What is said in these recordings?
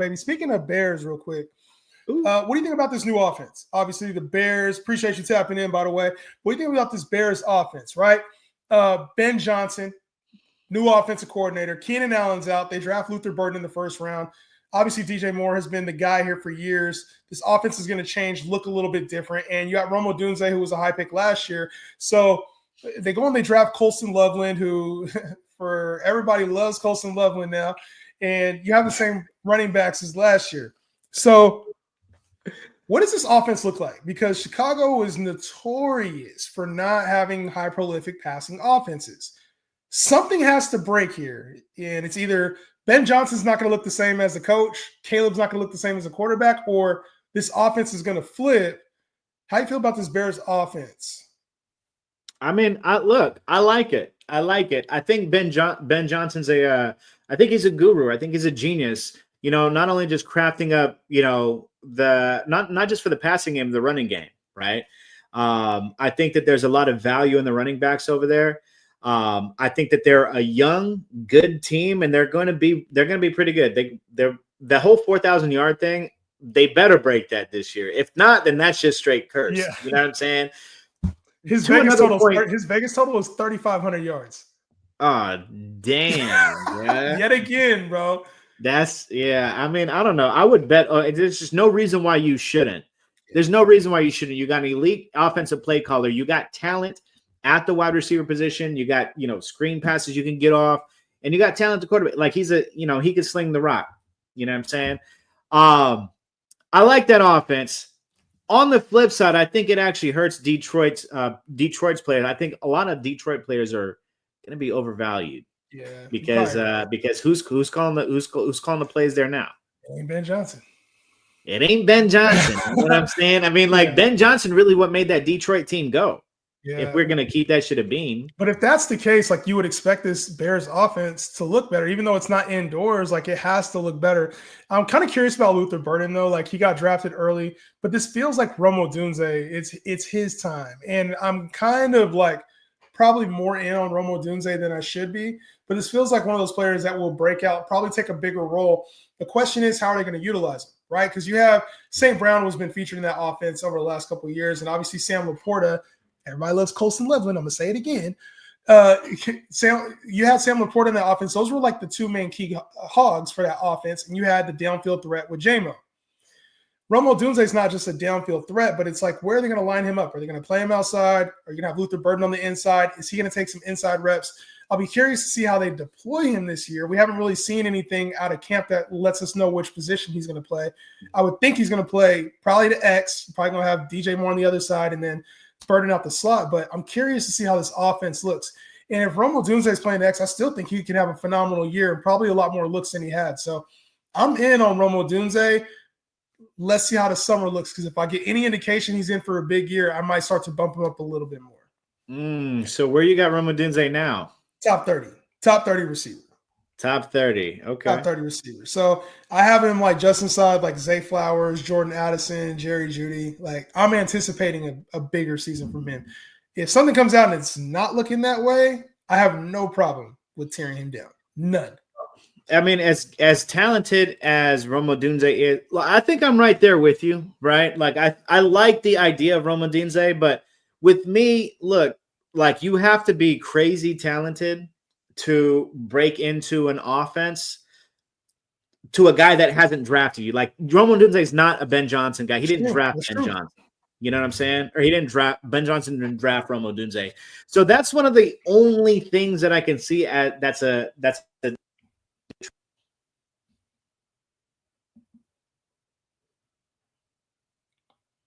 baby. Speaking of Bears, real quick, Ooh. what do you think about this new offense? Obviously, the Bears. Appreciate you tapping in, by the way. What do you think about this Bears offense? Right, Ben Johnson, new offensive coordinator. Keenan Allen's out. They draft Luther Burden in the first round. Obviously, DJ Moore has been the guy here for years. This offense is going to change, look a little bit different. And you got Rome Odunze, who was a high pick last year. So they go and they draft Colston Loveland, who for everybody loves Colston Loveland now. And you have the same running backs as last year. So what does this offense look like? Because Chicago was notorious for not having high prolific passing offenses. Something has to break here. And it's either Ben Johnson's not going to look the same as a coach, Caleb's not going to look the same as a quarterback, or this offense is going to flip. How do you feel about this Bears offense? I mean, I like it. I think Ben Johnson's I think he's a guru. I think he's a genius. Not only just crafting up, the not just for the passing game, the running game, right? I think that there's a lot of value in the running backs over there. I think that they're a young, good team, and they're going to be pretty good. They're the whole 4,000 yard thing. They better break that this year. If not, then that's just straight curse. Yeah. You know what I'm saying? His Vegas total was 3,500 yards. Oh, damn. Yeah. Yet again, bro. I mean, I don't know. I would bet there's just no reason why you shouldn't. There's no reason why you shouldn't. You got an elite offensive play caller. You got talent at the wide receiver position. You got, screen passes you can get off, and you got talent at the quarterback. Like he could sling the rock. You know what I'm saying? I like that offense. On the flip side, I think it actually hurts Detroit's players. I think a lot of Detroit players are going to be overvalued. Yeah, because who's calling the plays there now? It ain't Ben Johnson. It ain't Ben Johnson. You know what I'm saying? I mean, Ben Johnson really what made that Detroit team go. Yeah. If we're gonna keep that shit a beam. But if that's the case, like you would expect this Bears offense to look better, even though it's not indoors. Like it has to look better. I'm kind of curious about Luther Burden though. Like he got drafted early, but this feels like Rome Odunze. It's his time, and I'm kind of like probably more in on Rome Odunze than I should be. But this feels like one of those players that will break out, probably take a bigger role. The question is, how are they going to utilize him, right? Because you have St. Brown, who's been featured in that offense over the last couple of years, and obviously Sam Laporta. Everybody loves Colston Loveland. I'm going to say it again. You had Sam Laporta in that offense. Those were like the two main key hogs for that offense, and you had the downfield threat with J-Mo. Rome Odunze is not just a downfield threat, but it's like, where are they going to line him up? Are they going to play him outside? Are you going to have Luther Burden on the inside? Is he going to take some inside reps? I'll be curious to see how they deploy him this year. We haven't really seen anything out of camp that lets us know which position he's going to play. I would think he's going to play probably the X, probably going to have DJ Moore on the other side, and then Burden out the slot. But I'm curious to see how this offense looks. And if Rome Odunze is playing the X, I still think he can have a phenomenal year and probably a lot more looks than he had. So I'm in on Rome Odunze. Let's see how the summer looks, because if I get any indication he's in for a big year, I might start to bump him up a little bit more. So where you got Rome Odunze now? Top 30 receiver. Top 30. Okay. Top 30 receiver. So I have him like just inside like Zay Flowers, Jordan Addison, Jerry Jeudy. Like I'm anticipating a bigger season from him. If something comes out and it's not looking that way, I have no problem with tearing him down. None. I mean, as talented as Rome Odunze is, I think I'm right there with you, right? Like I like the idea of Rome Odunze, but with me, look, like you have to be crazy talented to break into an offense to a guy that hasn't drafted you. Like Rome Odunze is not a Ben Johnson guy. He didn't draft Ben Johnson. You know what I'm saying? Or Ben Johnson didn't draft Rome Odunze. So that's one of the only things that I can see that's a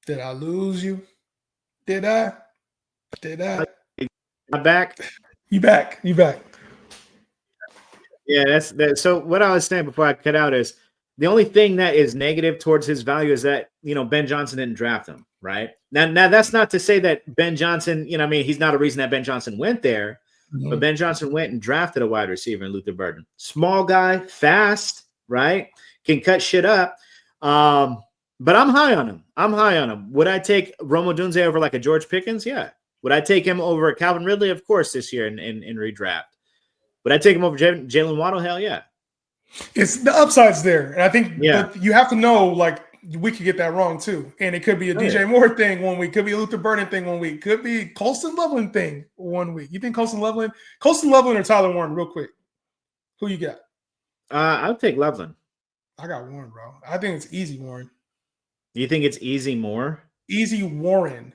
Did I lose you? Did I? I'm back. You back. Yeah, that's so what I was saying before I cut out is the only thing that is negative towards his value is that, Ben Johnson didn't draft him, right? Now that's not to say that Ben Johnson, he's not a reason that Ben Johnson went there, but Ben Johnson went and drafted a wide receiver in Luther Burden. Small guy, fast, right? Can cut shit up. But I'm high on him. Would I take Rome Odunze over like a George Pickens? Yeah. Would I take him over Calvin Ridley? Of course, this year in redraft. Would I take him over Jalen Waddle? Hell yeah. It's the upside's there. And I think Yeah. but you have to know, like, we could get that wrong too. And it could be a DJ Moore thing one week, could be a Luther Burden thing one week, could be Colston Loveland thing one week. You think Colston Loveland or Tyler Warren, real quick? Who you got? I'll take Loveland. I got Warren, bro. I think it's easy Warren. You think it's easy Moore? Easy Warren.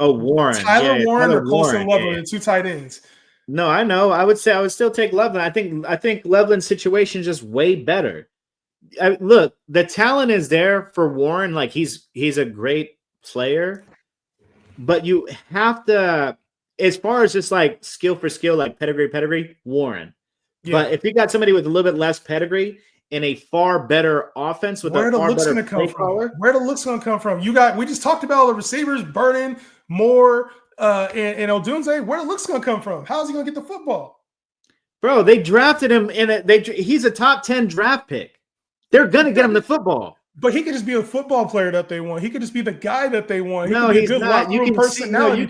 Oh, Warren. Tyler Warren Tyler or Colston Warren. Loveland, and 2 tight ends. No, I know. I would still take Loveland. I think Loveland's situation is just way better. Look, the talent is there for Warren. Like he's a great player, but you have to, as far as just like skill for skill, like pedigree, Warren. Yeah. But if you got somebody with a little bit less pedigree and a far better offense with where a the far looks better going to come from? caller, where the looks going to come from? We just talked about the receivers, Burden, Moore, and Odunze. Where the looks going to come from? How is he going to get the football? Bro, they drafted him he's a top 10 draft pick. They're gonna get him the football, but he could just be a football player that they want. He could just be the guy that they want. No, he's not. You can personality.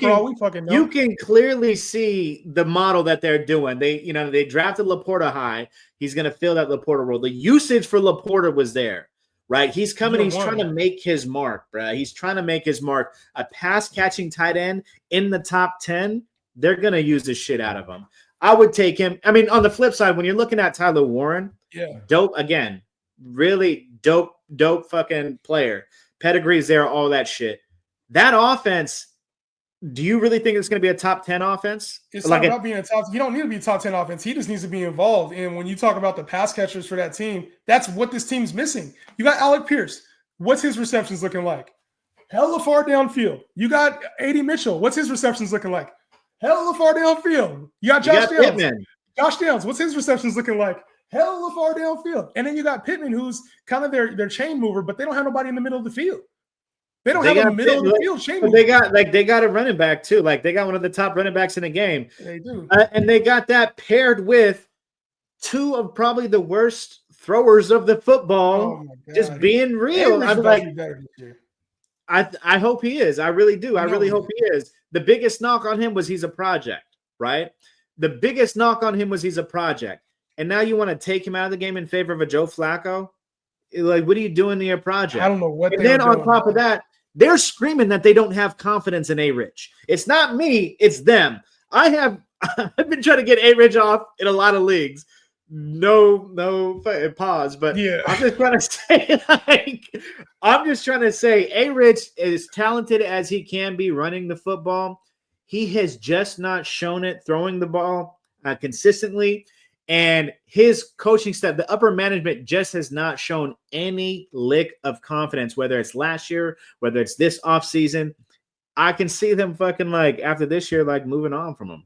You can clearly see the model that they're doing. They drafted Laporta high. He's gonna fill that Laporta role. The usage for Laporta was there, right? He's coming. He's trying to make his mark, bro. He's trying to make his mark. A pass catching tight end in the top 10. They're gonna use the shit out of him. I would take him. I mean, on the flip side, when you're looking at Tyler Warren, dope again. Really dope fucking player. Pedigree's there, all that shit. That offense, do you really think it's going to be a top 10 offense? It's not about being a top. You don't need to be a top 10 offense. He just needs to be involved. And when you talk about the pass catchers for that team, that's what this team's missing. You got Alec Pierce. What's his receptions looking like? Hella far downfield. You got A.D. Mitchell. What's his receptions looking like? Hella far downfield. You got Josh Downs. Pittman. Josh Downs. What's his receptions looking like? Hella far downfield. And then you got Pittman, who's kind of their chain mover, but they don't have nobody in the middle of the field. They don't have a middle of the field chain mover. They got a running back too. Like they got one of the top running backs in the game. They do. And they got that paired with 2 of probably the worst throwers of the football. Just being real. I'm like, I hope he is. I really do. I really hope he is. The biggest knock on him was he's a project, right? The biggest knock on him was he's a project. And now you want to take him out of the game in favor of a Joe Flacco? Like, what are you doing to your project? I don't know what. And then on top of that, they're screaming that they don't have confidence in A-Rich. It's not me, it's them. I've been trying to get A-Rich off in a lot of leagues. No pause, but yeah. I'm just trying to say A-Rich is talented as he can be running the football. He has just not shown it throwing the ball consistently. And his coaching staff, the upper management, just has not shown any lick of confidence, whether it's last year, whether it's this offseason. I can see them fucking like after this year, like moving on from him.